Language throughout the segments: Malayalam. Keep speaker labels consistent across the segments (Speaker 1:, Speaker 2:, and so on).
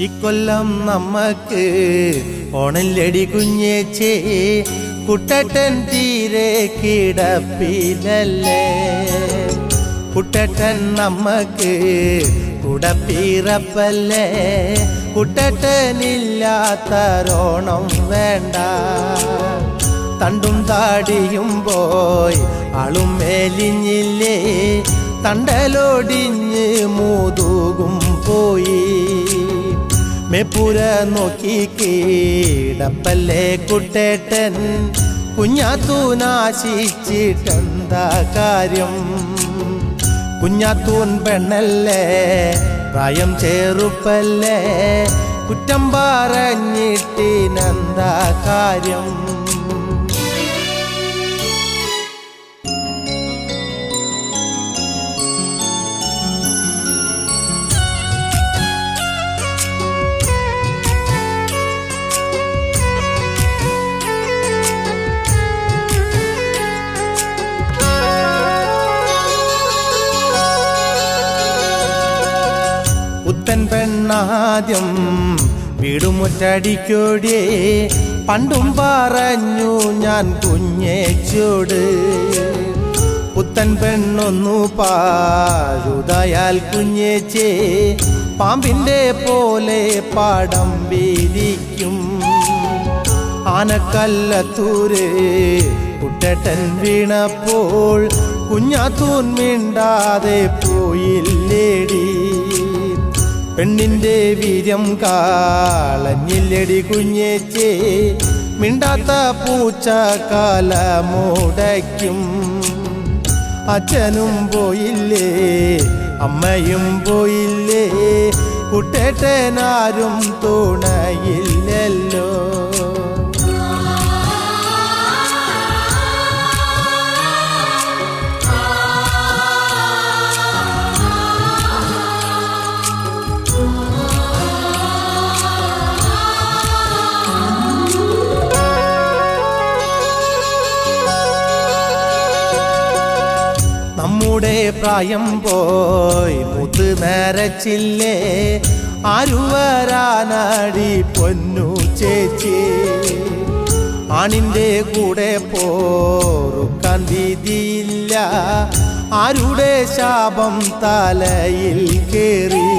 Speaker 1: ഇക്കൊല്ലം നമ്മക്ക് ഓണല്ലടി കുഞ്ഞേച്ചേ, കുട്ടട്ടൻ തീരെ കിടപ്പിലല്ലേ. കുട്ടട്ടൻ നമ്മക്ക് കുടപ്പിറപ്പല്ലേ, കുട്ടട്ടനില്ലാത്തരോണം വേണ്ട. തണ്ടും താടിയും പോയി ആളും മേലിഞ്ഞില്ലേ, തണ്ടലൊടിഞ്ഞ് മൂതുകും പോയി. മേപ്പുര നോക്കി കീടപ്പല്ലേ കുട്ടേട്ടൻ, കുഞ്ഞാത്തൂനാശിച്ചിട്ടെന്താ കാര്യം. കുഞ്ഞാത്തൂൻ പെണ്ണല്ലേ, പ്രായം ചെറുപ്പല്ലേ, കുറ്റം പറഞ്ഞിട്ടിനെന്താ കാര്യം. പുത്തൻ പെണ്ണാദ്യം വീടുമുറ്റടിക്കോടിയേ, പണ്ടും പറഞ്ഞു ഞാൻ കുഞ്ഞേച്ചോട്. പുത്തൻ പെണ്ണൊന്നു പാഴുതായാൽ കുഞ്ഞേച്ചേ, പാമ്പിൻ്റെ പോലെ പാടം വീതിക്കും. ആനക്കല്ലത്തൂര് കുട്ടേട്ടൻ വീണപ്പോൾ കുഞ്ഞാത്തൂൻ മിണ്ടാതെ പോയില്ലേടി. പെണ്ണിൻ്റെ വീര്യം കാളഞ്ഞില്ലടി കുഞ്ഞേച്ചേ, മിണ്ടാത്ത പൂച്ച കാലമുടയ്ക്കും. അച്ഛനും പോയില്ലേ, അമ്മയും പോയില്ലേ, കുട്ടേട്ടനാരും തുണയില്ലല്ലോ. നമ്മുടെ പ്രായം പോയി മുത്ത് നരച്ചില്ലേ, ആരുവരാനാടി പൊന്നു ചേച്ചി. ആണിൻ്റെ കൂടെ പോറുക്കാൻ വീതിയില്ല, ആരുടെ ശാപം തലയിൽ കേറി.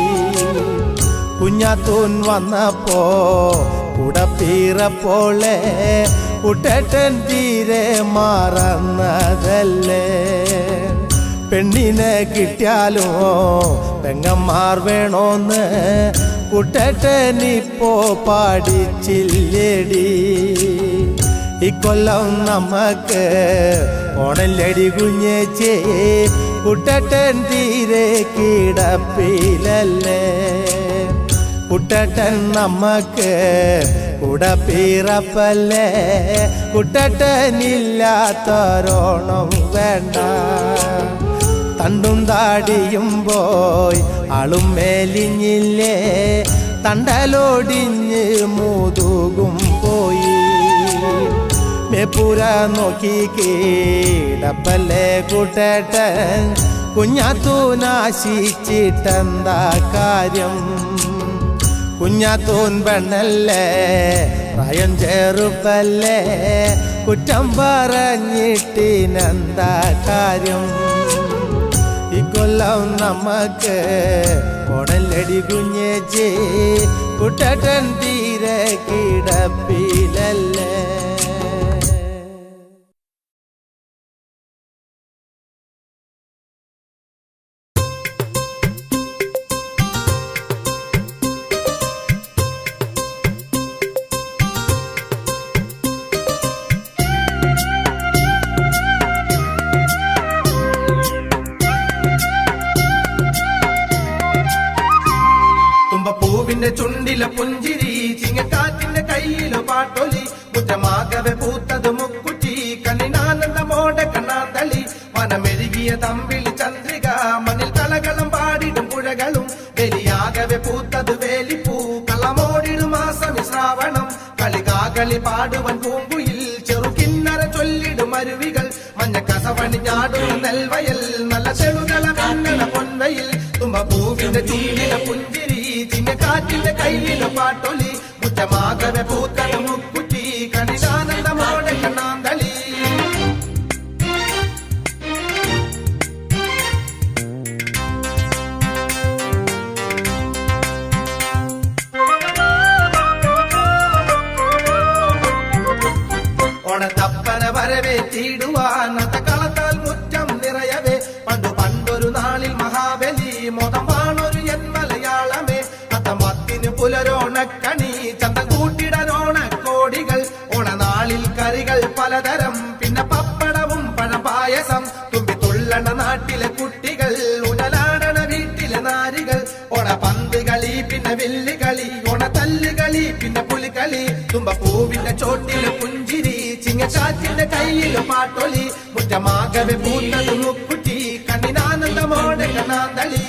Speaker 1: കുഞ്ഞാത്തൂൻ വന്നപ്പോ കുടപ്പിറപ്പോളെ, കുട്ടേട്ടൻ തീരെ മറന്നതല്ലേ. പെണ്ണിനെ കിട്ടിയാലോ പെങ്ങന്മാർ വേണോന്ന് കുട്ടേട്ടനിപ്പോ പാടിച്ചില്ലേടി. ഇക്കൊല്ലം നമ്മക്ക് ഓണല്ലടി കുഞ്ഞേച്ചേ, കുട്ടേട്ടൻ തീരെ കിടപ്പിലല്ലേ. കുട്ടേട്ടൻ നമ്മക്ക് കുടപ്പിറപ്പല്ലേ, കുട്ടേട്ടനില്ലാത്തരോണം വേണ്ട. തണ്ടും താടിയും പോയി ആളും മേലിഞ്ഞില്ലേ, തണ്ടലൊടിഞ്ഞ് മൂതുകും പോയി. മേപ്പുര നോക്കി കീടപ്പല്ലേ കുട്ടേട്ടൻ, കുഞ്ഞാത്തൂനാശിച്ചിട്ടെന്താ കാര്യം. കുഞ്ഞാത്തൂൻ പെണ്ണല്ലേ, പ്രായം ചെറുപ്പല്ലേ, കുറ്റം പറഞ്ഞിട്ടിനെന്താ കാര്യം. ഇക്കൊല്ലം നമ്മക്ക് ഓണല്ലടി കുഞ്ഞേച്ചേ, കുട്ടേട്ടൻ തീരെ കിടപ്പിലല്ലേ.
Speaker 2: പൂവിന്റെ ചുണ്ടിലെ പുഞ്ചിരി, ചിങ്ങക്കാറ്റിന്റെ കയ്യിലെ പാട്ടൊലി, മുറ്റമാകവെ പൂത്തത് മുക്കുറ്റി, കണ്ണിനാനന്ദമോടെ കണ്ണാന്തളി. വനമെഴുകിയ തമ്പിളി ചന്ദ്രിക, മണ്ണിൽ കളകളം പാടിടും പുഴകളും, വെലിയാകവെ പൂത്തത് വേലിപ്പൂ, കള്ളമോടിടും മാസം ശ്രാവണം. കളികാകളി പാടുവൻ പൂങ്കുയിൽ, ചെറുകിന്നര ചൊല്ലിടും അരുവികൾ, മഞ്ഞക്കസവണിഞ്ഞാടും നെൽവയൽ, നല്ല ചെളുകള കണ്ണട പൊൻവയിൽ. തുമ്പ പൂവിന്റെ ചുണ്ടിലെ പുഞ്ചിരി, ചിങ്ങക്കാറ്റ് ചിങ്ങക്കാറ്റിന്റെ കയ്യിലോ പാട്ടൊലി മുറ്റമാകവെ പൂത്തത് മുക്കുറ്റി കണിനാനന്ദമോടെ കണ്ണാന്തളി ഓണത്തപ്പന വരവേറ്റിടുവാൻ കളത്താൽ മുറ്റം നിറയവേ പണ്ടൊരു നാളിൽ മഹാബലി മോദം വാണൊരു എൻ മലയാളമേ അത്തമത്തിന് പുലരോണക്കണി ചന്തം കൂട്ടിടനോണക്കോടികൾ ഓണനാളിൽ കറികൾ പലതരം പിന്നെ പപ്പടവും പഴപായസം തുമ്പി തുള്ളണ നാട്ടിലെ കുട്ടികൾ ഉടലാടണ വീട്ടിലെ നാരികൾ ഓണപന്ത് കളി പിന്നെ വില്ലുകളി ഓണത്തല്ലുകളി പിന്നെ പുലികളി തുമ്പപ്പൂവിന്റെ ചോട്ടിലെ പുഞ്ചിരി ചിങ്ങക്കാറ്റിന്റെ കയ്യില് പാട്ടൊലി മുറ്റമാകവെ പൂത്തത് മുക്കുറ്റി കണ്ണിനാനന്ദമോടെ കണ്ണാന്തളി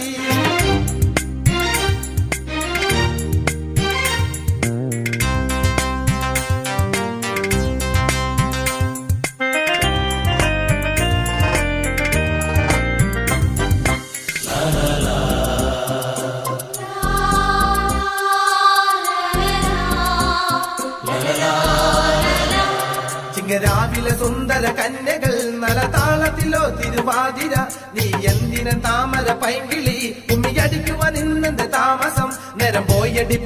Speaker 2: രാവിലെ സുന്ദര കന്യകൾ നലതാളത്തിലോ തിരുവാതിര നീ എന്തിന താമര പൈങ്കിളി ഉമ്മിയടിക്കുവാൻ ഇന്നെന്ത് താമസം നേരം പോയടി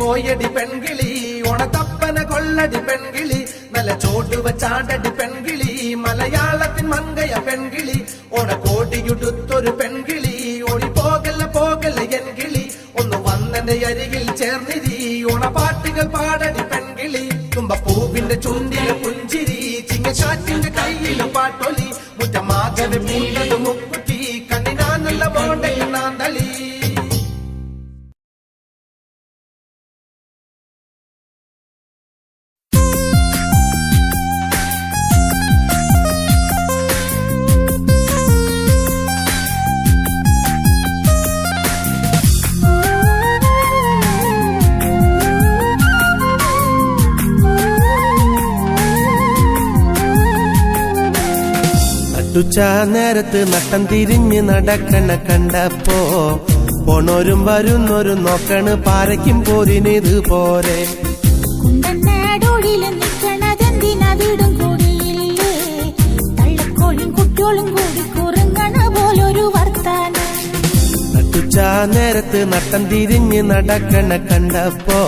Speaker 2: പെൺകിളി ഓണത്തപ്പന കൊള്ളടി പെൺകിളി നല്ല ചോട്ടുവ ചാടടി പെൺകിളി മലയാളത്തിൻ മങ്കയ പെൺകിളി ഓണക്കോടിയുടുത്തൊരു പെൺകിളി ഓടി പോകല്ല എൻകിളി ഒന്ന് വന്നെന്റെ അരികിൽ ചേർന്നിരി ഓണപ്പാട്ടുകൾ പാടടി പെൺകിളി തുമ്പപ്പൂവിന്റെ ചുണ്ടിലെ പുഞ്ചിരി ചിങ്ങക്കാറ്റിന്റെ കയ്യില് പാട്ടൊലി മുറ്റമാകവെ പൂണ്ടത് മുക്കുറ്റി കണ്ണിനാനുള്ള മോണ്ടെ കണ്ണാന്തളി
Speaker 1: ഉച്ച നേരത്ത് നട്ടം തിരിഞ്ഞ് നടക്കണ കണ്ടപ്പോ പോണോരും വരുന്നോരും നോക്കണ് പാരയ്ക്കും പോരിനിത് പോരെ
Speaker 3: കുണ്ടനാടോടില് നിക്കണതെന്തിനാ വീടും കൂടിയില്ലേ തള്ളക്കോളും കുട്ടികളും കൂടി കുറുങ്ങണ പോലൊരു വർത്താനം
Speaker 1: നട്ടുച്ച നേരത്ത് നട്ടം തിരിഞ്ഞ് നടക്കണ കണ്ടപ്പോ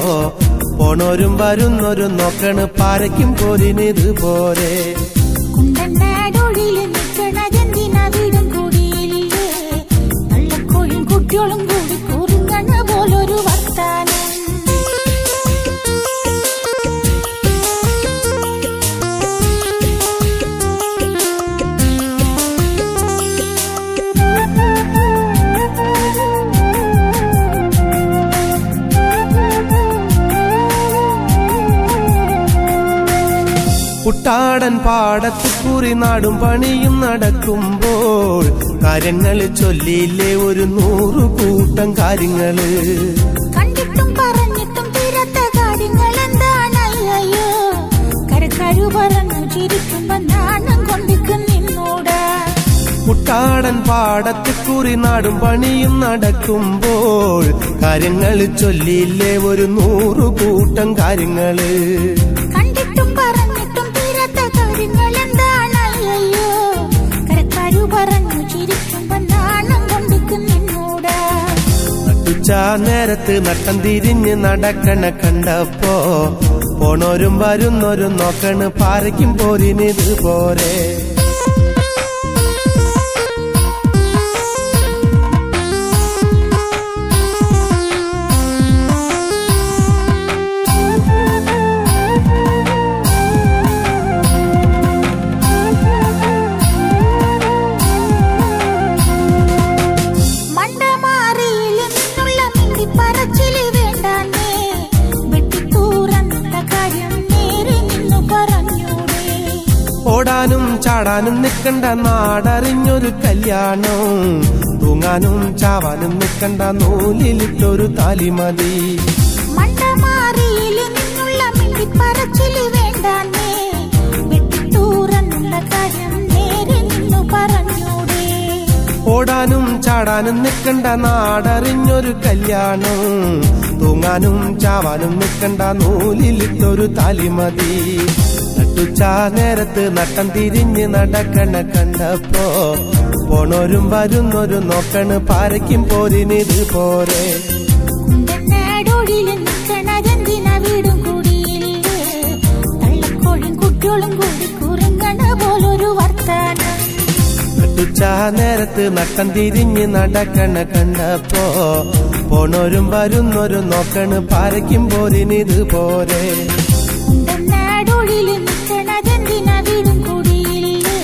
Speaker 1: പോണോരും വരുന്നോരും നോക്കണ് പാരയ്ക്കും പോരിനിത് പോരെ
Speaker 3: കുണ്ടനാടോടില് നിക്കണതെന്തിനാ വീടും കൂടിയില്ലേ തള്ളക്കോളും കുട്ടികളും കൂടി കുറുങ്ങണ പോലൊരു വർത്താനം
Speaker 1: കുട്ടാടൻ പാടത്ത് കുറി നാടും പണിയും നടക്കുമ്പോൾ കാര്യങ്ങള് ചൊല്ലിയില്ലേ ഒരു 100 കൂട്ടം കാര്യങ്ങള്
Speaker 3: കണ്ടിട്ടും പറഞ്ഞിട്ടും തീരാത്ത കാര്യങ്ങൾ എന്താണയ്യോ കരക്കാരു പറഞ്ഞു ചിരിക്കുമ്പോ നാണം കൊണ്ടിക്കും നിന്നോട്
Speaker 1: കുട്ടാടൻ പാടത്ത് കുറി നാടും പണിയും നടക്കുമ്പോൾ കാര്യങ്ങള് ചൊല്ലിയില്ലേ ഒരു 100 കൂട്ടം കാര്യങ്ങള്
Speaker 3: കണ്ടിട്ടും പറഞ്ഞിട്ടും തീരാത്ത കാര്യങ്ങൾ എന്താണയ്യോ കരക്കാരു പറഞ്ഞു ചിരിക്കുമ്പോ നാണം കൊണ്ടിക്കും നിന്നോട്
Speaker 1: നട്ടുച്ച നേരത്ത് നട്ടം തിരിഞ്ഞ് നടക്കണ കണ്ടപ്പോ പോണോരും വരുന്നോരും നോക്കണ് പാരയ്ക്കും പോരിനിത് പോരെ ഓടാനും ചാടാനും നിക്കണ്ട നാടറിഞ്ഞൊരു കല്യാണം തൂങ്ങാനും ചാവാനും നിക്കണ്ട നൂലിലിട്ടൊരു താലിമതി
Speaker 3: മണ്ടമാറിയില് നിന്നുള്ള മിണ്ടിപ്പറച്ചില് വേണ്ടാന്നേ വെട്ടിത്തൂറന്നുള്ള കാര്യം നേരെ നിന്നു പറഞ്ഞൂടെ
Speaker 1: ഓടാനും ചാടാനും നിക്കണ്ട നാടറിഞ്ഞൊരു കല്യാണം തൂങ്ങാനും ചാവാനും നിൽക്കണ്ട നൂലിലിട്ടൊരു താലി മതി. നട്ടുച്ച നേരത്ത് നട്ടം തിരിഞ്ഞ് നടക്കണ കണ്ടപ്പോ പോണോരും വരുന്നോരും നോക്കണ് പാരയ്ക്കും പോരിനിത് പോരെ.
Speaker 3: കുണ്ടനാടോടില് നിക്കണതെന്തിന വീടും കൂടിയില്ലേ, തള്ളക്കോഴും കുട്ടികളും കൂടി കുറുങ്ങണ പോലൊരു വർത്താനം.
Speaker 1: നട്ടുച്ച നേരത്ത് നട്ടം തിരിഞ്ഞ് നടക്കണ കണ്ടപ്പോ പോണോരും വരുന്നോരും നോക്കണ് പാരയ്ക്കും പോരിനിത് പോരെ.
Speaker 3: കുണ്ടനാടോടില് നിക്കണതെന്തിന വീടും കൂടിയില്ലേ,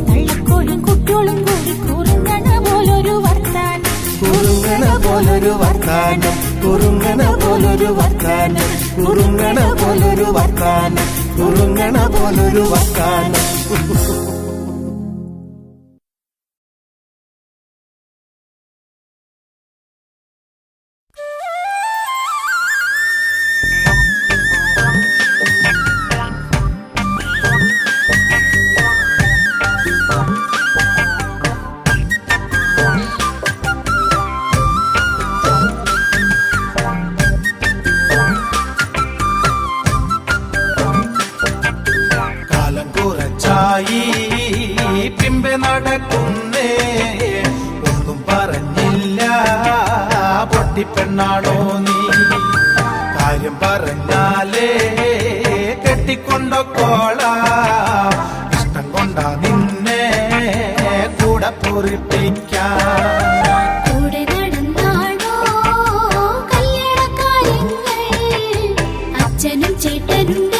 Speaker 3: തള്ളക്കോഴും കുട്ടികളും കൂടി കുറുങ്ങണ പോലൊരു വർത്താനം.
Speaker 1: കുറുങ്ങണ പോലൊരു വർത്താനം, കുറുങ്ങണ പോലൊരു വർത്താനം, കുറുങ്ങണ പോലൊരു വർത്താനം, കുറുങ്ങണ പോലൊരു വർത്താനം.
Speaker 2: പിമ്പെ നടക്കുന്നേ ഒന്നും പറഞ്ഞില്ല പൊട്ടിപ്പെണ്ണാണോ നീ, കാര്യം പറഞ്ഞാലേ കെട്ടിക്കൊണ്ടോള, ഇഷ്ടം കൊണ്ടാ നിന്നെ കൂടെ പൊറിപ്പിക്കാൻ.
Speaker 3: അച്ഛനും ചേട്ടനുണ്ട്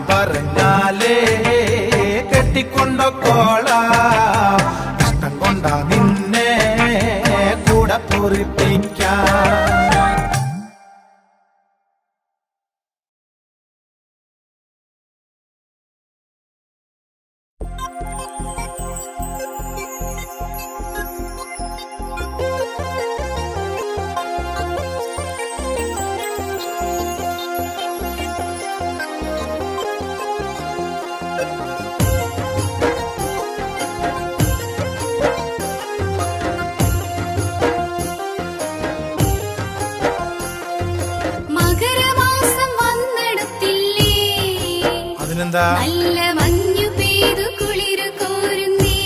Speaker 2: കാര്യം പറഞ്ഞാലേ കെട്ടിക്കൊണ്ടോളാം. ഇഷ്ടം കൊണ്ടാ നിന്നെ കൂടെ പൊറിപ്പിക്കാം. അതിനെന്താ?
Speaker 3: നല്ല മഞ്ഞു പെയ്തു കുളിരു കോരുന്നേ,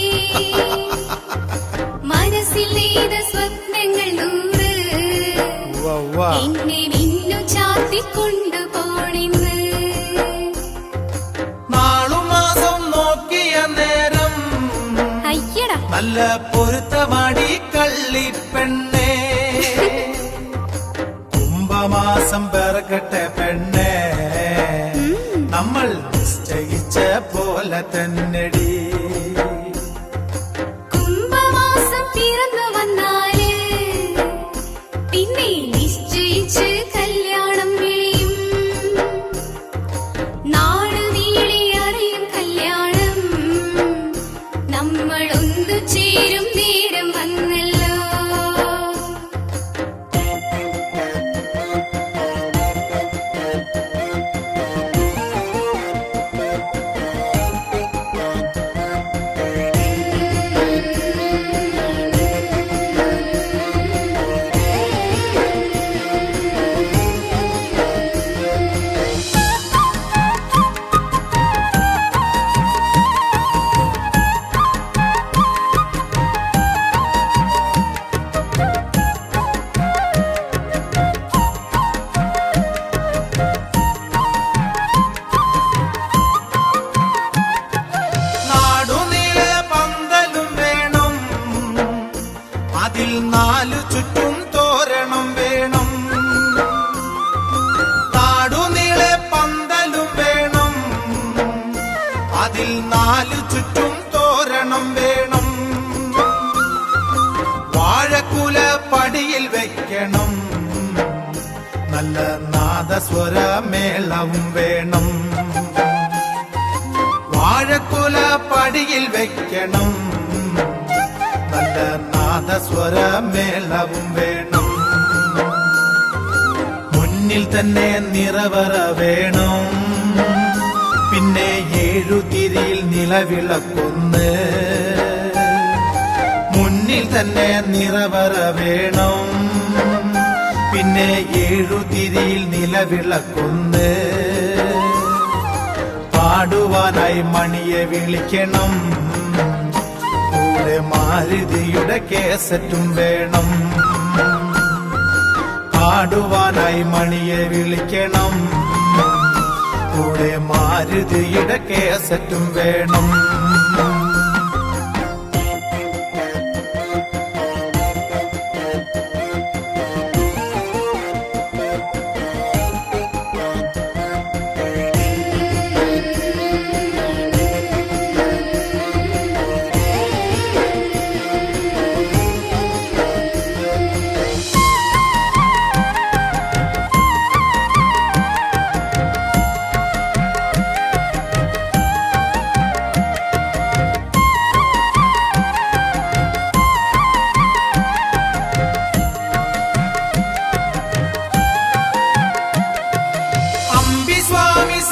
Speaker 3: മനസ്സിൽ നെയ്ത സ്വപ്നങ്ങൾ നൂറ് എന്നെ നിന്നു ചാത്തിക്കൊണ്ടുപോണിന്ന്.
Speaker 2: നാളുമാസം നോക്കിയ നേരം
Speaker 3: അയ്യടാ
Speaker 2: നല്ല പൊരുത്തമാടി കള്ളിപ്പെണ്ണേ. കുംഭമാസം പിറക്കട്ടെ പെണ്ണേ, നമ്മൾ നിശ്ചയിച്ച പോലെ തന്നെടി.
Speaker 3: കുംഭമാസം പിറന്നു വന്നാല് പിന്നെ നിശ്ചയിച്ച് കല്യാണം വിളിയും. നാട് നീളി അറിയും കല്യാണം, നമ്മൾ ഒന്നു ചേരും നേരം വന്നല്ലോ.
Speaker 2: അതിൽ 4 ചുറ്റും തോരണം വേണം. നാടുനീളെ പന്തലും വേണം, അതിൽ 4 ചുറ്റും തോരണം വേണം. വാഴക്കുല പടിയിൽ വെക്കണം, നല്ല നാദസ്വരമേളവും വേണം. വാഴക്കുല പടിയിൽ വെക്കണം, നല്ല നാദസ്വരമേളവും വേണം. മുന്നിൽ തന്നെ നിറവറ വേണം, പിന്നെ 7 തിരിയിൽ നിലവിളക്കൊന്ന്. മുന്നിൽ തന്നെ നിറവറ വേണം, പിന്നെ 7 തിരിയിൽ നിലവിളക്കൊന്ന്. പാടുവാനായി മണിയെ വിളിക്കണം, കൂടെ മാരുതിയുടെ കേസറ്റും വേണം. പാടുവാനായി മണിയെ വിളിക്കണം, കൂടെ മാരുതിയുടെ കേസറ്റും വേണം.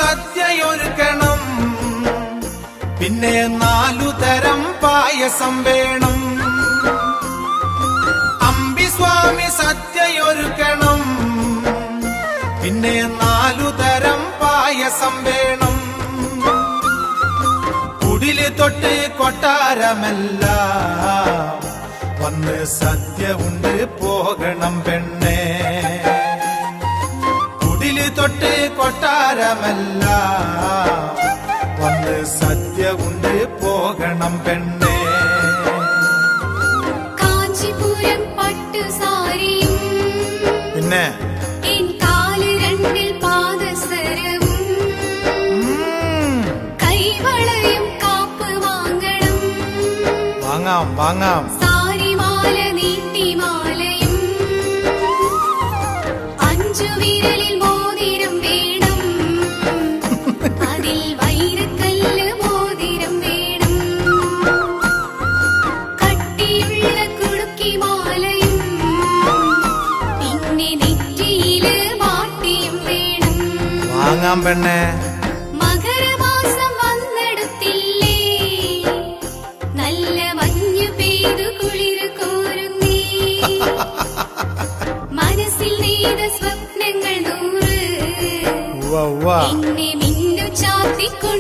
Speaker 2: സദ്യയൊരുക്കണം, പിന്നെ 4 തരം പായസം വേണം. അമ്പിസ്വാമി സദ്യയൊരുക്കണം, പിന്നെ 4 തരം പായസം വേണം. കുടില് തൊട്ട് കൊട്ടാരമല്ല വന്ന് സദ്യ ഉണ്ട് പോകണം പെണ്ണേ. കുടില് തൊട്ട് കൊട്ടാരമല്ല വന്ന് സദ്യ ഉണ്ട് പോകണം പെണ്ണേ.
Speaker 3: കാഞ്ചിപുരം പട്ടുസാരിയും
Speaker 2: പിന്നെ
Speaker 3: എൻ കാല് 2 പാദസരവും
Speaker 2: വാങ്ങാം വാങ്ങാം.
Speaker 3: സാരിമാല നീട്ടിമാലയും 5 വിരലിൽ മോതിരം വേണം, അതിൽ വൈരക്കല്ല് മോതിരം വേണം. കട്ടിയുള്ള കുടുക്കിമാലയും പിന്നെ നെറ്റിയില് മാട്ടിയും വേണം.
Speaker 2: വാങ്ങാം പെണ്ണെ.
Speaker 3: മകരമാസം വന്നെടുത്തില്ലേ, നല്ല മഞ്ഞു പെയ്തു കുളിര് കോരുന്നേ. മനസ്സിൽ നെയ്ത സ്വപ്നങ്ങൾ 100
Speaker 2: ഉവ്വ ഉവ്വ.
Speaker 3: എന്നെ മിന്നു ചാത്തിക്കൊ